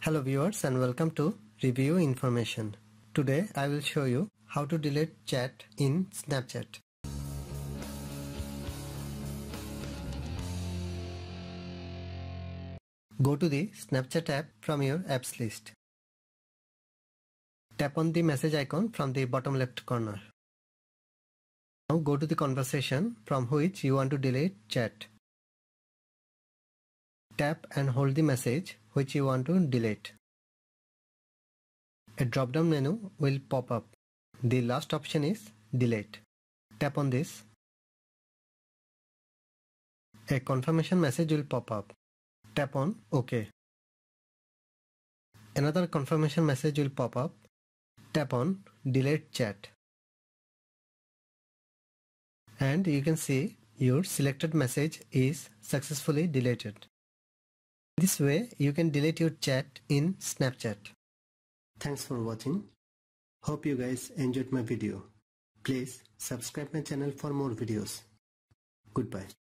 Hello viewers and welcome to Review Information. Today I will show you how to delete chat in Snapchat. Go to the Snapchat app from your apps list. Tap on the message icon from the bottom left corner. Now go to the conversation from which you want to delete chat. Tap and hold the message which you want to delete. A drop-down menu will pop up. The last option is Delete. Tap on this. A confirmation message will pop up. Tap on OK. Another confirmation message will pop up. Tap on Delete Chat. And you can see your selected message is successfully deleted. This way you can delete your chat in Snapchat. Thanks for watching. Hope you guys enjoyed my video. Please subscribe my channel for more videos. Goodbye.